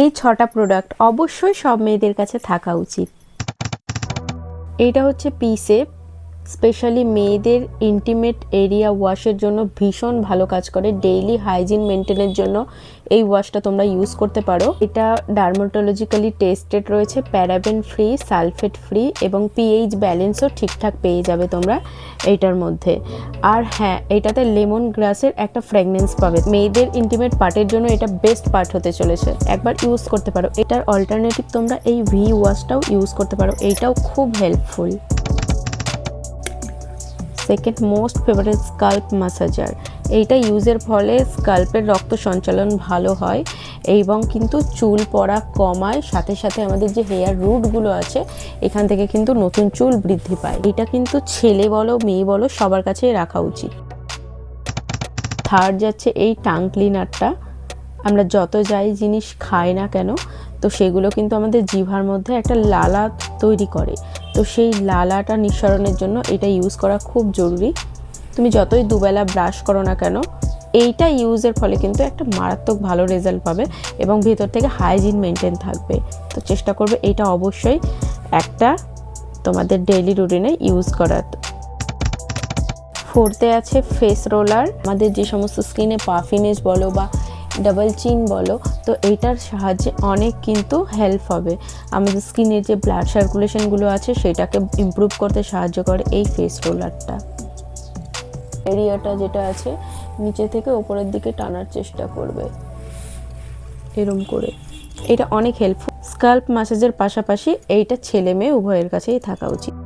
এই 6টা প্রোডাক্ট অবশ্যই সব মেয়েদের কাছে থাকা উচিত। এইটা হচ্ছে পিসেপ, স্পেশালি মেয়েদের ইন্টিমেট এরিয়া ওয়াশের জন্য ভীষণ ভালো কাজ করে। ডেইলি হাইজিন মেনটেনের জন্য এই ওয়াশটা তোমরা ইউজ করতে পারো। এটা ডার্মাটোলজিক্যালি টেস্টেড রয়েছে, প্যারাবেন ফ্রি, সালফেট ফ্রি এবং পিএইচ ব্যালেন্সও ঠিকঠাক পেয়ে যাবে তোমরা এইটার মধ্যে। আর হ্যাঁ, এটাতে লেমন গ্রাসের একটা ফ্র্যাগনেন্স পাবে। মেয়েদের ইন্টিমেট পার্টের জন্য এটা বেস্ট পার্ট হতে চলেছে, একবার ইউজ করতে পারো। এটার অল্টারনেটিভ তোমরা এই ভি ওয়াশটাও ইউজ করতে পারো, এইটাও খুব helpful. Second most favourite SCALP massager. এইটা ইউজের ফলে স্কাল্পের রক্ত সঞ্চালন ভালো হয় এবং কিন্তু চুল পড়া কমায়, সাথে সাথে আমাদের যে হেয়ার রুটগুলো আছে এখান থেকে কিন্তু নতুন চুল বৃদ্ধি পায়। এটা কিন্তু ছেলে বলো মেয়ে বলো সবার কাছেই রাখা উচিত। থার্ড যাচ্ছে এই টাং ক্লিনারটা। আমরা যত যাই জিনিস খাই না কেন, তো সেগুলো কিন্তু আমাদের জিভার মধ্যে একটা লালা তৈরি করে। তো সেই লালাটা নিঃসরণের জন্য এটা ইউজ করা খুব জরুরি। তুমি যতই দুবেলা ব্রাশ করো না কেন, এইটা ইউজের ফলে কিন্তু একটা মারাত্মক ভালো রেজাল্ট পাবে এবং ভেতর থেকে হাইজিন মেনটেন থাকবে। তো চেষ্টা করবে এটা অবশ্যই একটা তোমাদের ডেইলি রুটিনে ইউজ করার। ফোর্থে আছে ফেস রোলার। আমাদের যে সমস্ত স্কিনে পাফিনেস বলো বা ডাবল চিন বলো, তো এইটার সাহায্যে অনেক কিন্তু হেল্প হবে। আমাদের স্কিনের যে ব্লাড সার্কুলেশনগুলো আছে সেটাকে ইমপ্রুভ করতে সাহায্য করে এই ফেস রোলারটা। এরিয়াটা যেটা আছে নিচে থেকে উপরের দিকে টানার চেষ্টা করবে এরম করে, এটা অনেক হেল্পফুল। স্কাল্প ম্যাসাজের পাশাপাশি এইটা ছেলে মেয়ে উভয়ের কাছেই থাকা উচিত।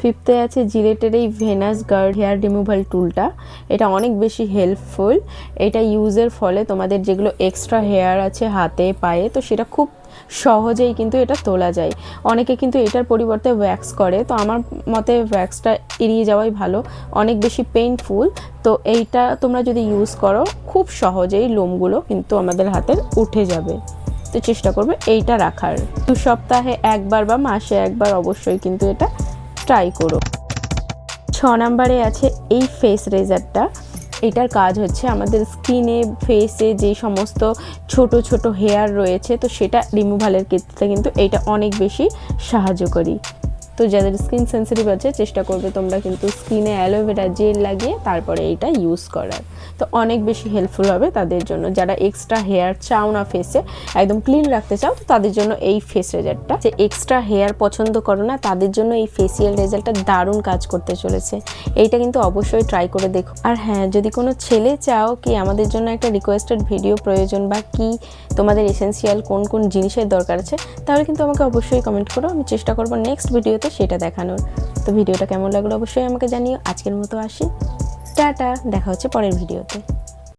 ফিফথে আছে জিলেটের এই ভেনাস গার্ড হেয়ার রিমুভাল টুলটা। এটা অনেক বেশি হেল্পফুল। এটা ইউজের ফলে তোমাদের যেগুলো এক্সট্রা হেয়ার আছে হাতে পায়ে, তো সেটা খুব সহজেই কিন্তু এটা তোলা যায়। অনেকে কিন্তু এটার পরিবর্তে ওয়্যাক্স করে, তো আমার মতে ওয়্যাক্সটা এড়িয়ে যাওয়াই ভালো, অনেক বেশি পেইনফুল। তো এইটা তোমরা যদি ইউজ করো খুব সহজেই লোমগুলো কিন্তু আমাদের হাতের উঠে যাবে। তো চেষ্টা করবে এইটা রাখার। 2 সপ্তাহে একবার বা মাসে একবার অবশ্যই কিন্তু এটা ট্রাই করো। 6 নম্বরে আছে এই ফেস রেজারটা। এটার কাজ হচ্ছে আমাদের স্কিনে ফেসে যে সমস্ত ছোট ছোট হেয়ার রয়েছে, তো সেটা রিমুভালের ক্ষেত্রে কিন্তু এইটা অনেক বেশি সাহায্যকারী। তো যাদের স্কিন সেন্সিটিভ আছে চেষ্টা করবে তোমরা কিন্তু স্কিনে অ্যালোভেরা জেল লাগিয়ে তারপরে এইটা ইউজ করার, তো অনেক বেশি হেল্পফুল হবে তাদের জন্য। যারা এক্সট্রা হেয়ার চাও না ফেসে, একদম ক্লিন রাখতে চাও, তো তাদের জন্য এই ফেস রেজারটা। যে এক্সট্রা হেয়ার পছন্দ করো না তাদের জন্য এই ফেসিয়াল রেজাল্টটা দারুণ কাজ করতে চলেছে। এইটা কিন্তু অবশ্যই ট্রাই করে দেখো। আর হ্যাঁ, যদি কোনো ছেলে চাও কি আমাদের জন্য একটা রিকোয়েস্টেড ভিডিও প্রয়োজন বা কি তোমাদের এসেন্সিয়াল কোন কোন জিনিসের দরকার আছে, তাহলে কিন্তু আমাকে অবশ্যই কমেন্ট করো, আমি চেষ্টা করবো নেক্সট ভিডিওতে সেটা দেখানোর। তো ভিডিওটা কেমন লাগলো অবশ্যই আমাকে জানিও। আজকের মতো আসি, টাটা, দেখা হচ্ছে পরের ভিডিওতে।